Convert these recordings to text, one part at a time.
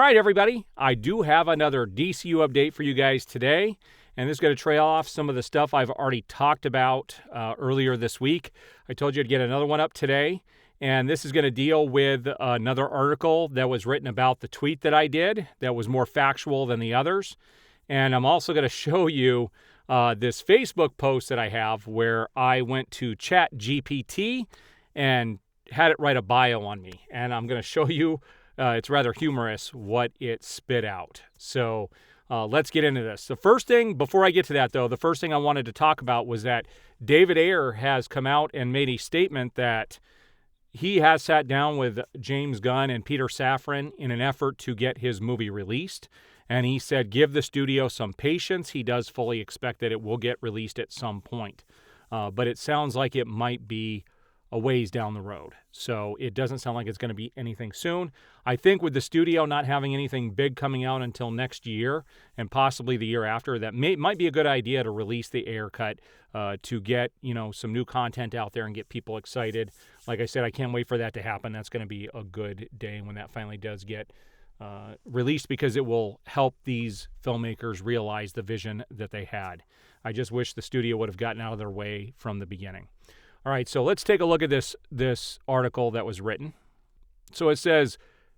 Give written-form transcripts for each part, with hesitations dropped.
All right, everybody, I do have another DCU update for you guys today, and this is going to trail off some of the stuff I've already talked about earlier this week. I told you I'd get another one up today, and this is going to deal with another article that was written about the tweet that I did that was more factual than the others. And I'm also going to show you this Facebook post that I have where I went to ChatGPT and had it write a bio on me. And I'm going to show you, it's rather humorous, what it spit out. So let's get into this. The first thing, before I get to that though, the first thing I wanted to talk about was that David Ayer has come out and made a statement that he has sat down with James Gunn and Peter Safran in an effort to get his movie released. And he said, give the studio some patience. He does fully expect that it will get released at some point. But it sounds like it might be a ways down the road. So it doesn't sound like it's going to be anything soon. I think with the studio not having anything big coming out until next year and possibly the year after, that might be a good idea to release the Ayer cut to get, some new content out there and get people excited. Like I said, I can't wait for that to happen. That's going to be a good day when that finally does get released, because it will help these filmmakers realize the vision that they had. I just wish the studio would have gotten out of their way from the beginning. All right, so let's take a look at this article that was written. So it says,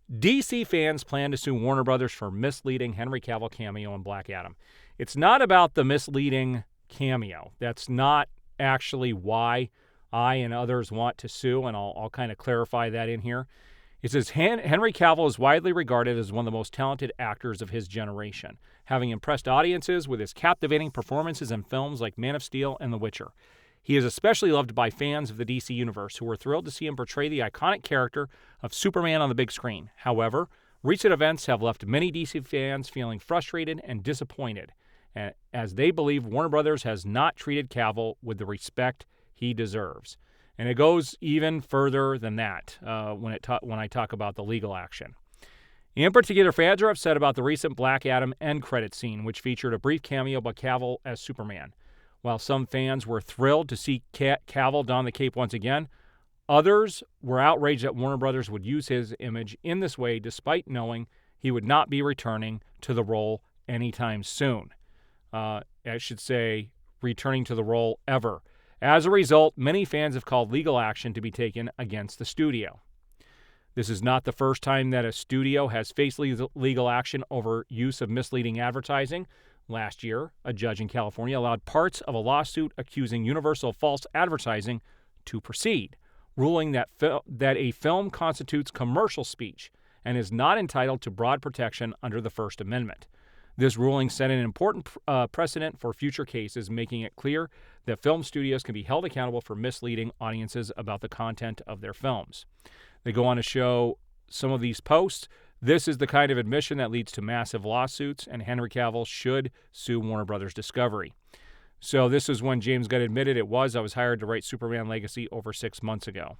DC fans plan to sue Warner Brothers for misleading Henry Cavill cameo in Black Adam. It's not about the misleading cameo. That's not actually why I and others want to sue, and I'll kind of clarify that in here. It says, Henry Cavill is widely regarded as one of the most talented actors of his generation, having impressed audiences with his captivating performances in films like Man of Steel and The Witcher. He is especially loved by fans of the DC Universe, who were thrilled to see him portray the iconic character of Superman on the big screen. However, recent events have left many DC fans feeling frustrated and disappointed, as they believe Warner Brothers has not treated Cavill with the respect he deserves. And it goes even further than that when I talk about the legal action. In particular, fans are upset about the recent Black Adam end credit scene, which featured a brief cameo by Cavill as Superman. While some fans were thrilled to see Cavill don the cape once again, others were outraged that Warner Brothers would use his image in this way, despite knowing he would not be returning to the role anytime soon. I should say, returning to the role ever. As a result, many fans have called legal action to be taken against the studio. This is not the first time that a studio has faced legal action over use of misleading advertising. Last year, a judge in California allowed parts of a lawsuit accusing Universal of false advertising to proceed, ruling that a film constitutes commercial speech and is not entitled to broad protection under the First Amendment. This ruling set an important precedent for future cases, making it clear that film studios can be held accountable for misleading audiences about the content of their films. They go on to show some of these posts. This is the kind of admission that leads to massive lawsuits, and Henry Cavill should sue Warner Brothers Discovery. So this is when James Gunn admitted I was hired to write Superman Legacy over 6 months ago.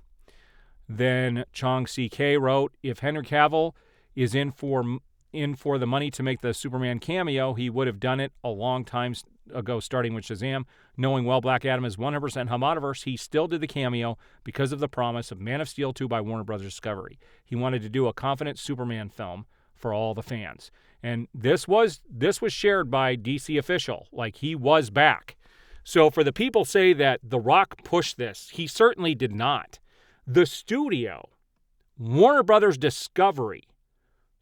Then Chong CK wrote, if Henry Cavill is in for the money to make the Superman cameo, he would have done it a long time ago, starting with Shazam. Knowing well Black Adam is 100% Hamadaverse, he still did the cameo because of the promise of Man of Steel 2 by Warner Brothers Discovery. He wanted to do a confident Superman film for all the fans. And this was shared by DC official, like he was back. So for the people say that The Rock pushed this, he certainly did not. The studio, Warner Brothers Discovery,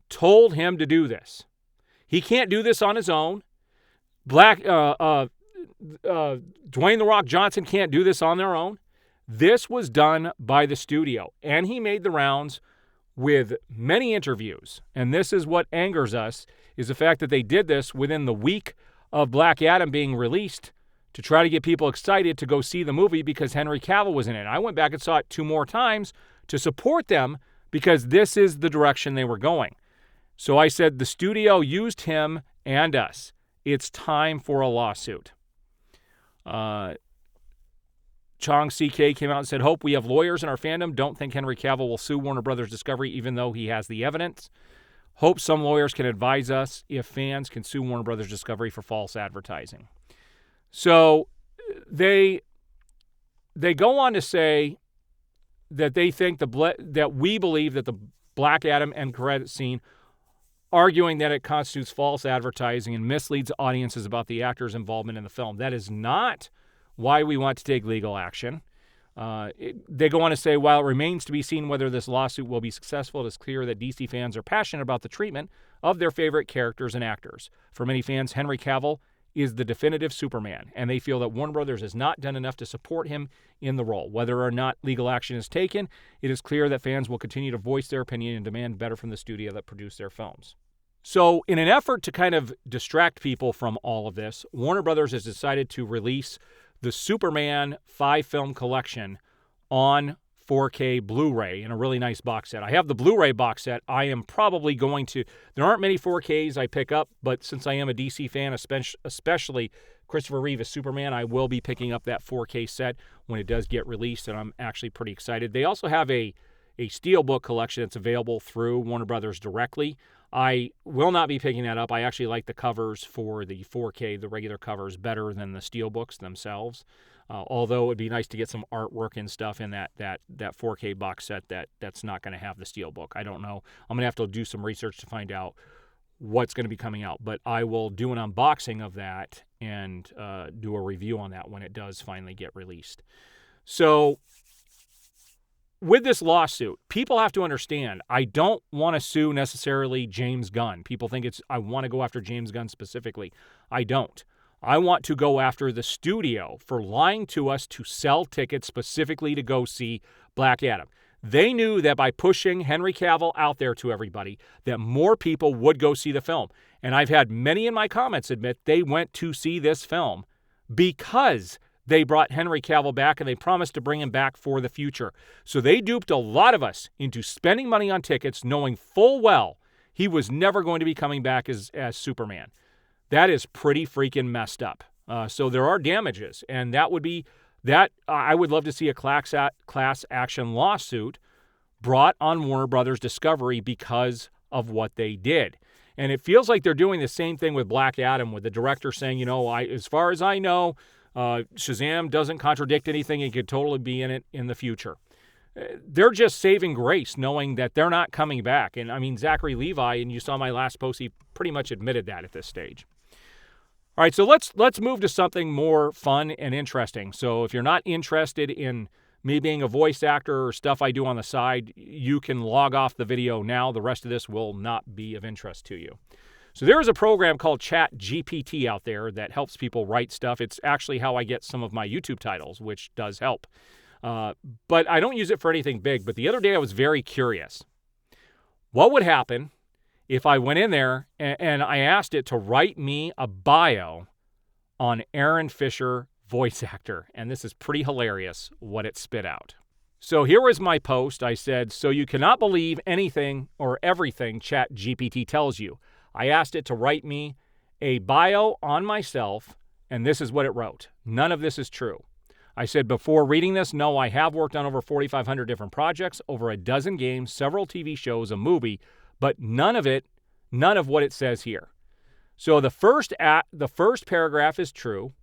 told him to do this. He can't do this on his own. Dwayne The Rock Johnson can't do this on their own. This was done by the studio, and he made the rounds with many interviews. And this is what angers us, is the fact that they did this within the week of Black Adam being released to try to get people excited to go see the movie because Henry Cavill was in it. I went back and saw it 2 more times to support them because this is the direction they were going. So I said the studio used him and us. It's time for a lawsuit. Chong CK came out and said, hope we have lawyers in our fandom. Don't think Henry Cavill will sue Warner Brothers Discovery even though he has the evidence. Hope some lawyers can advise us if fans can sue Warner Brothers Discovery for false advertising. So they go on to say that they think that we believe that the Black Adam end credit scene arguing that it constitutes false advertising and misleads audiences about the actor's involvement in the film. That is not why we want to take legal action. They go on to say, while it remains to be seen whether this lawsuit will be successful, it is clear that DC fans are passionate about the treatment of their favorite characters and actors. For many fans, Henry Cavill is the definitive Superman, and they feel that Warner Brothers has not done enough to support him in the role. Whether or not legal action is taken, it is clear that fans will continue to voice their opinion and demand better from the studio that produced their films. So, in an effort to kind of distract people from all of this, Warner Brothers has decided to release the Superman 5-film collection on 4K Blu-ray in a really nice box set. I have the Blu-ray box set. I am probably going to... There aren't many 4Ks I pick up, but since I am a DC fan, especially Christopher Reeve as Superman, I will be picking up that 4K set when it does get released, and I'm actually pretty excited. They also have a Steelbook collection that's available through Warner Brothers directly. I will not be picking that up. I actually like the covers for the 4K, the regular covers, better than the Steelbooks themselves. Although it would be nice to get some artwork and stuff in that 4K box set that's not going to have the Steelbook. I don't know. I'm going to have to do some research to find out what's going to be coming out. But I will do an unboxing of that and do a review on that when it does finally get released. So with this lawsuit, people have to understand, I don't want to sue necessarily James Gunn. People think I want to go after James Gunn specifically. I don't. I want to go after the studio for lying to us to sell tickets specifically to go see Black Adam. They knew that by pushing Henry Cavill out there to everybody, that more people would go see the film. And I've had many in my comments admit they went to see this film because they brought Henry Cavill back and they promised to bring him back for the future. So they duped a lot of us into spending money on tickets knowing full well he was never going to be coming back as Superman. That is pretty freaking messed up. So there are damages, and that would be that. I would love to see a class action lawsuit brought on Warner Brothers Discovery because of what they did. And it feels like they're doing the same thing with Black Adam, with the director saying, as far as I know, Shazam doesn't contradict anything. He could totally be in it in the future. They're just saving grace, knowing that they're not coming back. And I mean, Zachary Levi, and you saw my last post, he pretty much admitted that at this stage. All right, so let's move to something more fun and interesting. So if you're not interested in me being a voice actor or stuff I do on the side, you can log off the video now. The rest of this will not be of interest to you. So there is a program called ChatGPT out there that helps people write stuff. It's actually how I get some of my YouTube titles, which does help. But I don't use it for anything big. But the other day I was very curious. What would happen if I went in there and I asked it to write me a bio on Aaron Fisher, voice actor? And this is pretty hilarious what it spit out. So here was my post. I said, so you cannot believe anything or everything ChatGPT tells you. I asked it to write me a bio on myself, and this is what it wrote. None of this is true. I said, before reading this, no, I have worked on over 4,500 different projects, over a dozen games, several TV shows, a movie, but none of what it says here. So the first paragraph is true.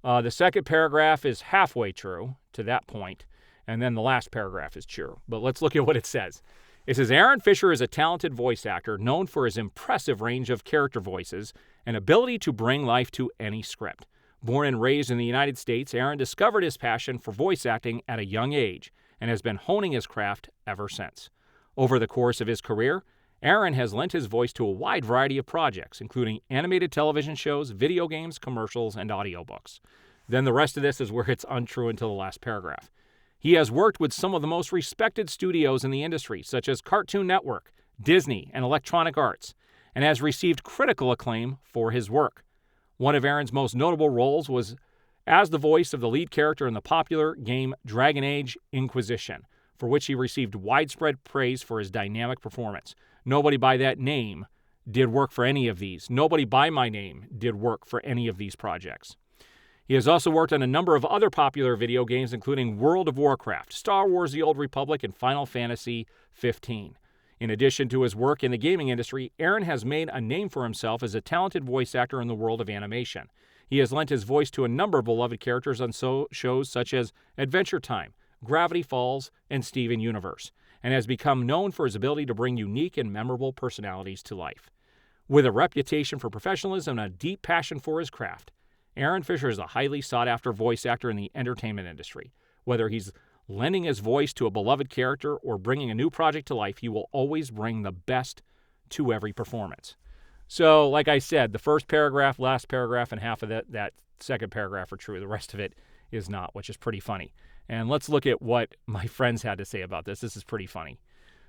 The second paragraph is halfway true to that point, and then the last paragraph is true. But let's look at what it says. It says, Aaron Fisher is a talented voice actor known for his impressive range of character voices and ability to bring life to any script. Born and raised in the United States, Aaron discovered his passion for voice acting at a young age and has been honing his craft ever since. Over the course of his career, Aaron has lent his voice to a wide variety of projects, including animated television shows, video games, commercials, and audiobooks. Then the rest of this is where it's untrue until the last paragraph. He has worked with some of the most respected studios in the industry, such as Cartoon Network, Disney, and Electronic Arts, and has received critical acclaim for his work. One of Aaron's most notable roles was as the voice of the lead character in the popular game Dragon Age Inquisition, for which he received widespread praise for his dynamic performance. Nobody by that name did work for any of these. Nobody by my name did work for any of these projects. He has also worked on a number of other popular video games, including World of Warcraft, Star Wars The Old Republic, and Final Fantasy XV. In addition to his work in the gaming industry, Aaron has made a name for himself as a talented voice actor in the world of animation. He has lent his voice to a number of beloved characters on shows such as Adventure Time, Gravity Falls, and Steven Universe, and has become known for his ability to bring unique and memorable personalities to life. With a reputation for professionalism and a deep passion for his craft, Aaron Fisher is a highly sought-after voice actor in the entertainment industry. Whether he's lending his voice to a beloved character or bringing a new project to life, he will always bring the best to every performance. So, like I said, the first paragraph, last paragraph, and half of that second paragraph are true. The rest of it is not, which is pretty funny. And let's look at what my friends had to say about this. This is pretty funny.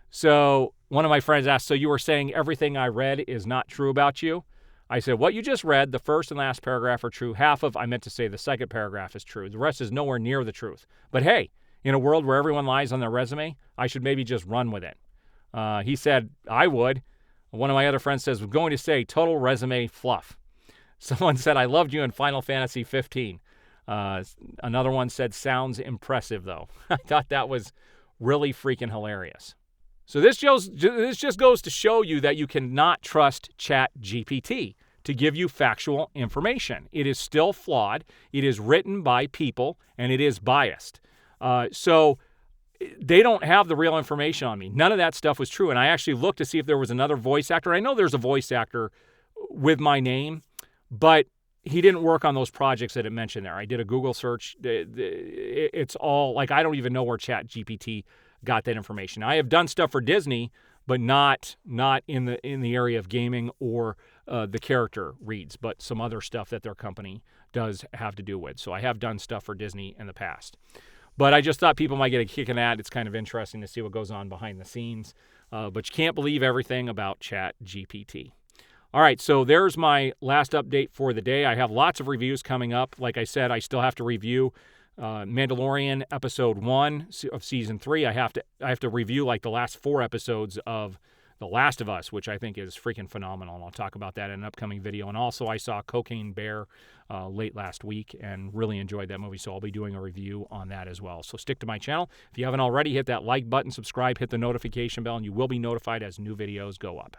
So one of my friends asked, so you were saying everything I read is not true about you? I said, what you just read, the first and last paragraph are true. I meant to say the second paragraph is true. The rest is nowhere near the truth. But hey, in a world where everyone lies on their resume, I should maybe just run with it. He said, I would. One of my other friends says, we're going to say total resume fluff. Someone said, I loved you in Final Fantasy 15. Another one said, sounds impressive, though. I thought that was really freaking hilarious. So this just goes to show you that you cannot trust ChatGPT to give you factual information. It is still flawed. It is written by people, and it is biased. So they don't have the real information on me. None of that stuff was true. And I actually looked to see if there was another voice actor. I know there's a voice actor with my name, but he didn't work on those projects that it mentioned there. I did a Google search. It's all, like, I don't even know where ChatGPT got that information. I have done stuff for Disney, but not in the area of gaming or the character reads, but some other stuff that their company does have to do with. So I have done stuff for Disney in the past. But I just thought people might get a kick in that. It's kind of interesting to see what goes on behind the scenes. But you can't believe everything about ChatGPT. All right, so there's my last update for the day. I have lots of reviews coming up. Like I said, I still have to review Mandalorian episode 1 of season 3. I have to review like the last 4 episodes of The Last of Us, which I think is freaking phenomenal, and I'll talk about that in an upcoming video. And also, I saw Cocaine Bear late last week and really enjoyed that movie, so I'll be doing a review on that as well. So stick to my channel. If you haven't already, hit that like button, subscribe, hit the notification bell, and you will be notified as new videos go up.